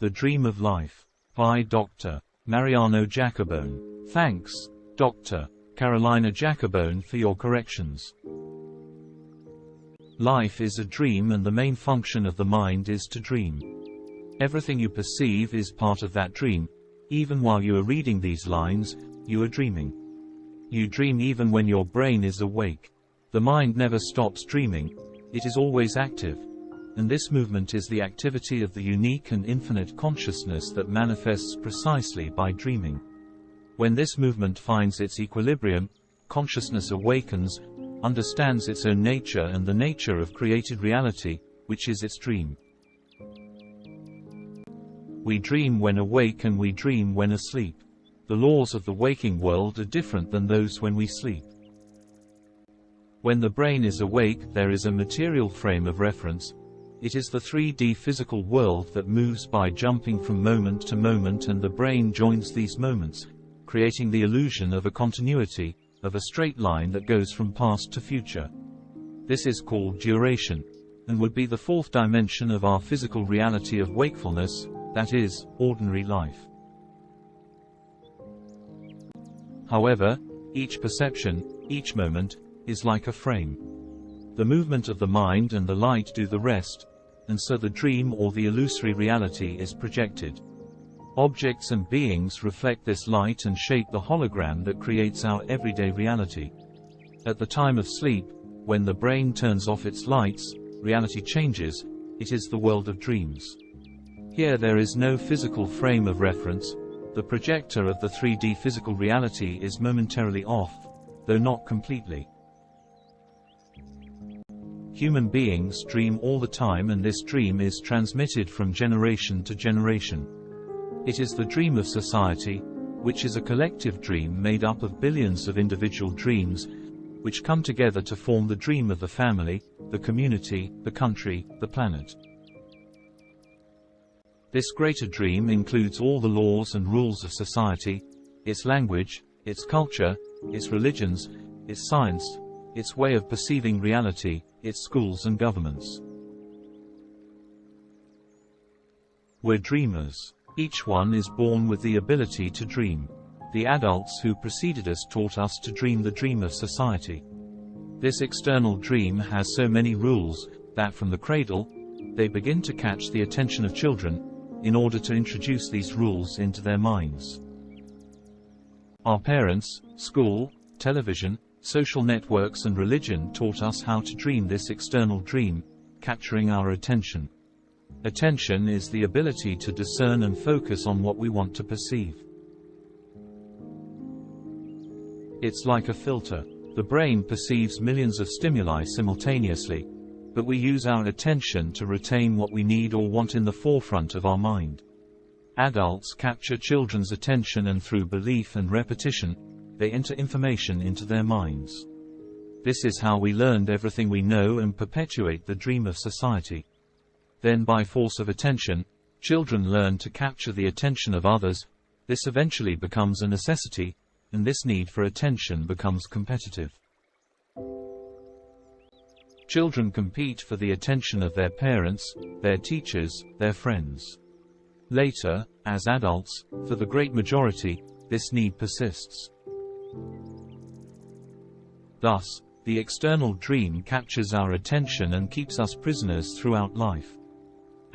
The Dream of Life. By Dr. Mariano Giacobone. Thanks, Dr. Carolina Giacobone, for your corrections. Life is a dream, and the main function of the mind is to dream. Everything you perceive is part of that dream. Even while you are reading these lines, you are dreaming. You dream even when your brain is awake. The mind never stops dreaming, it is always active. And this movement is the activity of the unique and infinite consciousness that manifests precisely by dreaming. When this movement finds its equilibrium, consciousness awakens, understands its own nature and the nature of created reality, which is its dream. We dream when awake and we dream when asleep. The laws of the waking world are different than those when we sleep. When the brain is awake, there is a material frame of reference. It is the 3D physical world that moves by jumping from moment to moment, and the brain joins these moments, creating the illusion of a continuity, of a straight line that goes from past to future. This is called duration, and would be the fourth dimension of our physical reality of wakefulness, that is, ordinary life. However, each perception, each moment, is like a frame. The movement of the mind and the light do the rest, and so the dream or the illusory reality is projected. Objects and beings reflect this light and shape the hologram that creates our everyday reality. At the time of sleep, when the brain turns off its lights, reality changes. It is the world of dreams. Here there is no physical frame of reference. The projector of the 3D physical reality is momentarily off, though not completely. Human beings dream all the time, and this dream is transmitted from generation to generation. It is the dream of society, which is a collective dream made up of billions of individual dreams, which come together to form the dream of the family, the community, the country, the planet. This greater dream includes all the laws and rules of society, its language, its culture, its religions, its science, its way of perceiving reality, its schools and governments. We're dreamers. Each one is born with the ability to dream. The adults who preceded us taught us to dream the dream of society. This external dream has so many rules, that from the cradle, they begin to catch the attention of children, in order to introduce these rules into their minds. Our parents, school, television, social networks and religion taught us how to dream this external dream, capturing our attention. Attention is the ability to discern and focus on what we want to perceive. It's like a filter. The brain perceives millions of stimuli simultaneously, but we use our attention to retain what we need or want in the forefront of our mind. Adults capture children's attention, and through belief and repetition, they enter information into their minds. This is how we learned everything we know and perpetuate the dream of society. Then, by force of attention, children learn to capture the attention of others. This eventually becomes a necessity, and this need for attention becomes competitive. Children compete for the attention of their parents, their teachers, their friends. Later, as adults, for the great majority, this need persists. Thus, the external dream captures our attention and keeps us prisoners throughout life.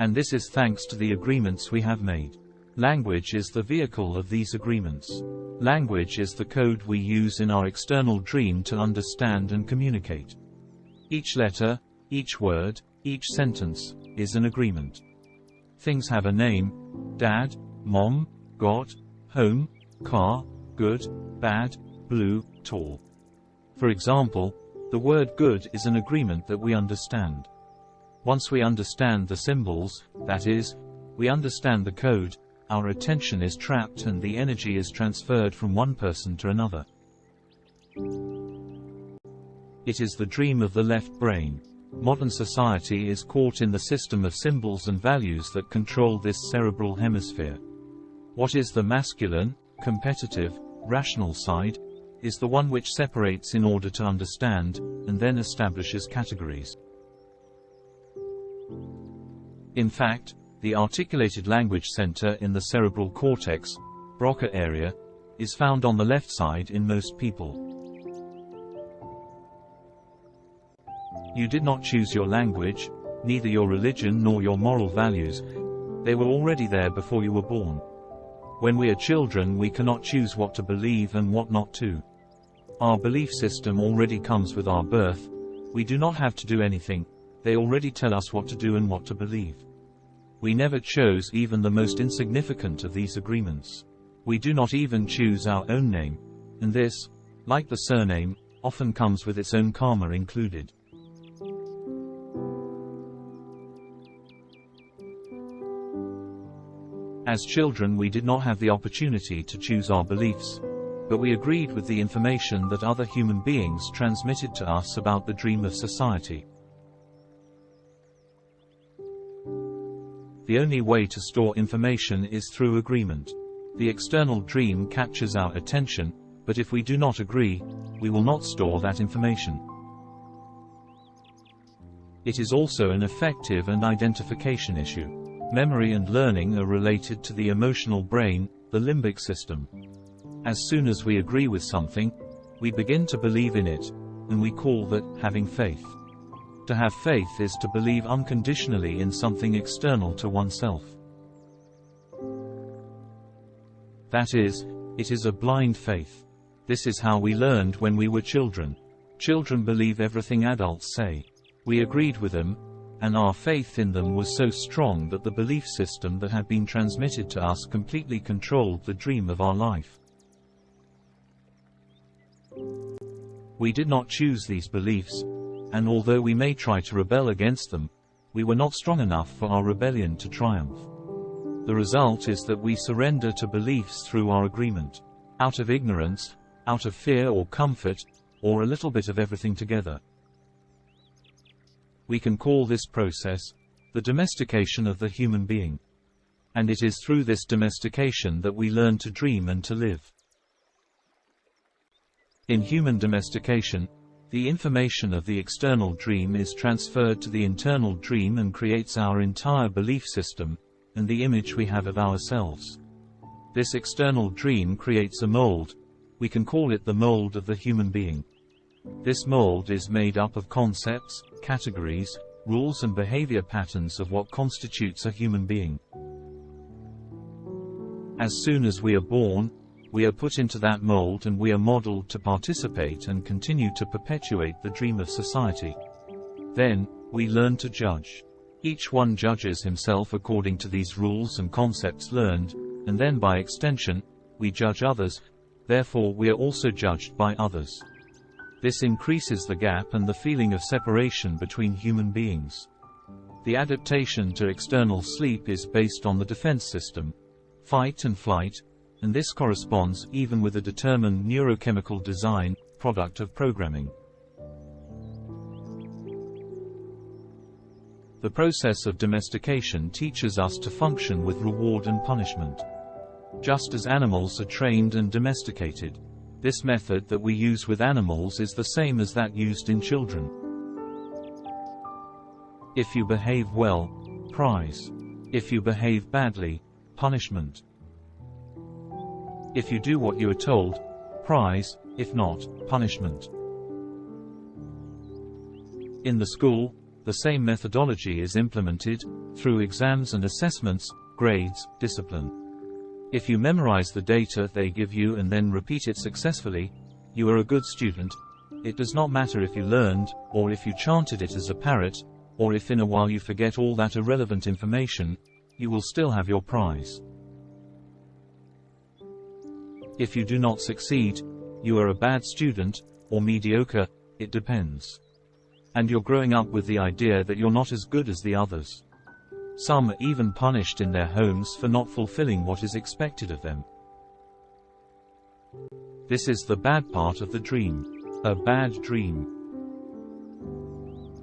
And this is thanks to the agreements we have made. Language is the vehicle of these agreements. Language is the code we use in our external dream to understand and communicate. Each letter, each word, each sentence, is an agreement. Things have a name: Dad, Mom, God, home, car, good, bad, blue, tall. For example, the word good is an agreement that we understand. Once we understand the symbols, that is, we understand the code, our attention is trapped and the energy is transferred from one person to another. It is the dream of the left brain. Modern society is caught in the system of symbols and values that control this cerebral hemisphere. What is the masculine, competitive, rational side, is the one which separates in order to understand, and then establishes categories. In fact, The articulated language center in the cerebral cortex, Broca area, is found on the left side in most people. You did not choose your language, neither your religion nor your moral values. They were already there before you were born. When we are children, we cannot choose what to believe and what not to. Our belief system already comes with our birth. We do not have to do anything. They already tell us what to do and what to believe. We never chose even the most insignificant of these agreements. We do not even choose our own name, and this, like the surname, often comes with its own karma included. As children, we did not have the opportunity to choose our beliefs, but we agreed with the information that other human beings transmitted to us about the dream of society. The only way to store information is through agreement. The external dream captures our attention, but if we do not agree, we will not store that information. It is also an affective and identification issue. Memory and learning are related to the emotional brain, the limbic system. As soon as we agree with something, we begin to believe in it, and we call that having faith. To have faith is to believe unconditionally in something external to oneself. That is, it is a blind faith. This is how we learned when we were children. Children believe everything adults say. We agreed with them, and our faith in them was so strong that the belief system that had been transmitted to us completely controlled the dream of our life. We did not choose these beliefs, and although we may try to rebel against them, we were not strong enough for our rebellion to triumph. The result is that we surrender to beliefs through our agreement, out of ignorance, out of fear or comfort, or a little bit of everything together. We can call this process the domestication of the human being. And it is through this domestication that we learn to dream and to live. In human domestication, the information of the external dream is transferred to the internal dream and creates our entire belief system, and the image we have of ourselves. This external dream creates a mold. We can call it the mold of the human being. This mold is made up of concepts, categories, rules and behavior patterns of what constitutes a human being. As soon as we are born, we are put into that mold and we are modeled to participate and continue to perpetuate the dream of society. Then, we learn to judge. Each one judges himself according to these rules and concepts learned, and then by extension, we judge others, therefore we are also judged by others. This increases the gap and the feeling of separation between human beings. The adaptation to external sleep is based on the defense system, fight and flight, and this corresponds even with a determined neurochemical design, product of programming. The process of domestication teaches us to function with reward and punishment. Just as animals are trained and domesticated, this method that we use with animals is the same as that used in children. If you behave well, prize. If you behave badly, punishment. If you do what you are told, prize, if not, punishment. In the school, the same methodology is implemented, through exams and assessments, grades, discipline. If you memorize the data they give you and then repeat it successfully, you are a good student. It does not matter if you learned, or if you chanted it as a parrot, or if in a while you forget all that irrelevant information, you will still have your prize. If you do not succeed, you are a bad student, or mediocre, it depends. And you're growing up with the idea that you're not as good as the others. Some are even punished in their homes for not fulfilling what is expected of them. This is the bad part of the dream. A bad dream.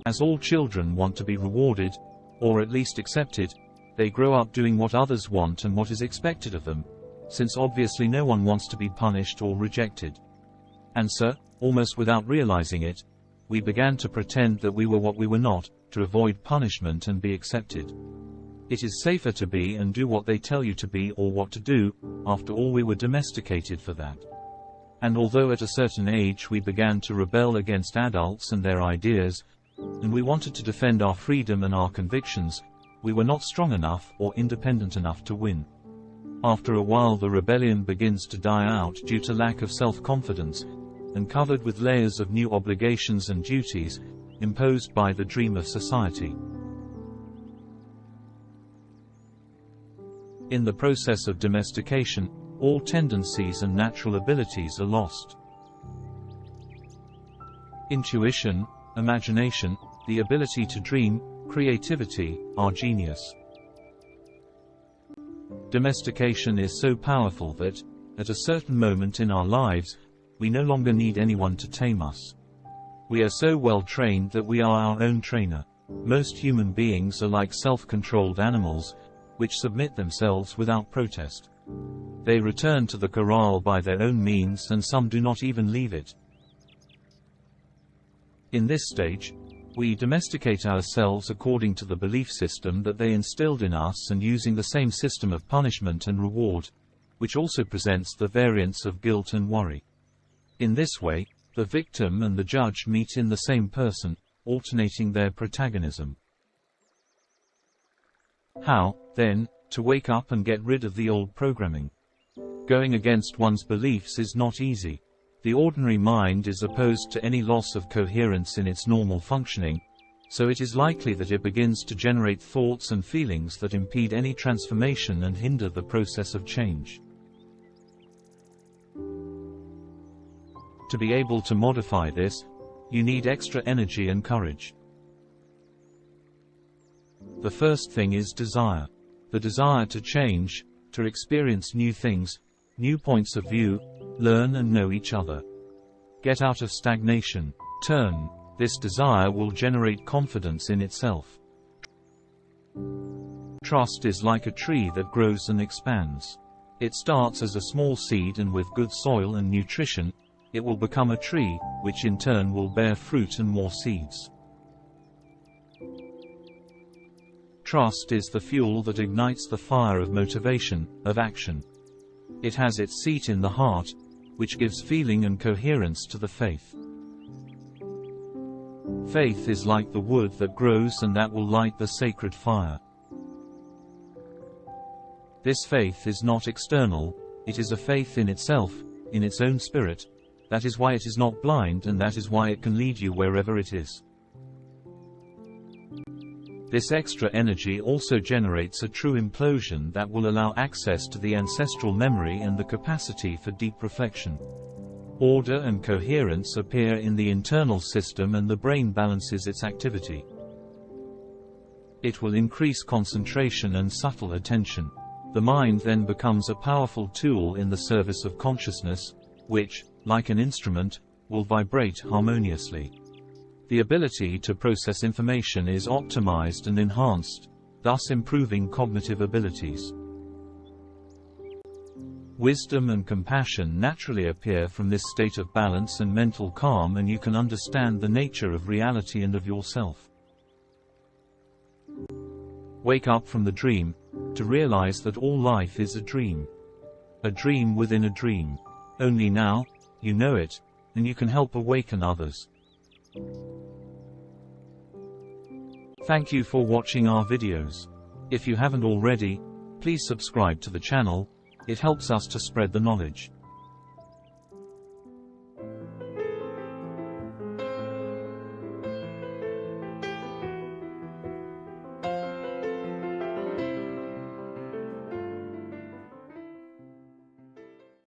As all children want to be rewarded, or at least accepted, they grow up doing what others want and what is expected of them, since obviously no one wants to be punished or rejected. And so, almost without realizing it, we began to pretend that we were what we were not, to avoid punishment and be accepted. It is safer to be and do what they tell you to be or what to do. After all, we were domesticated for that. And although at a certain age we began to rebel against adults and their ideas, and we wanted to defend our freedom and our convictions, we were not strong enough or independent enough to win. After a while the rebellion begins to die out due to lack of self-confidence, and covered with layers of new obligations and duties, imposed by the dream of society. In the process of domestication, all tendencies and natural abilities are lost. Intuition, imagination, the ability to dream, creativity, are genius. Domestication is so powerful that, at a certain moment in our lives, we no longer need anyone to tame us. We are so well trained that we are our own trainer. Most human beings are like self-controlled animals, which submit themselves without protest. They return to the corral by their own means, and some do not even leave it. In this stage, we domesticate ourselves according to the belief system that they instilled in us, and using the same system of punishment and reward, which also presents the variance of guilt and worry. In this way, the victim and the judge meet in the same person, alternating their protagonism. How, then, to wake up and get rid of the old programming? Going against one's beliefs is not easy. The ordinary mind is opposed to any loss of coherence in its normal functioning, so it is likely that it begins to generate thoughts and feelings that impede any transformation and hinder the process of change. To be able to modify this, you need extra energy and courage. The first thing is desire. The desire to change, to experience new things, new points of view, learn and know each other. Get out of stagnation. Turn. This desire will generate confidence in itself. Trust is like a tree that grows and expands. It starts as a small seed, and with good soil and nutrition, it will become a tree, which in turn will bear fruit and more seeds. Trust is the fuel that ignites the fire of motivation, of action. It has its seat in the heart, which gives feeling and coherence to the faith. Faith is like the wood that grows and that will light the sacred fire. This faith is not external, it is a faith in itself, in its own spirit. That is why it is not blind, and that is why it can lead you wherever it is. This extra energy also generates a true implosion that will allow access to the ancestral memory and the capacity for deep reflection. Order and coherence appear in the internal system, and the brain balances its activity. It will increase concentration and subtle attention. The mind then becomes a powerful tool in the service of consciousness, which, like an instrument, will vibrate harmoniously. The ability to process information is optimized and enhanced, thus improving cognitive abilities. Wisdom and compassion naturally appear from this state of balance and mental calm, and you can understand the nature of reality and of yourself. Wake up from the dream, to realize that all life is a dream. A dream within a dream. Only now, you know it, and you can help awaken others. Thank you for watching our videos. If you haven't already, please subscribe to the channel. It helps us to spread the knowledge.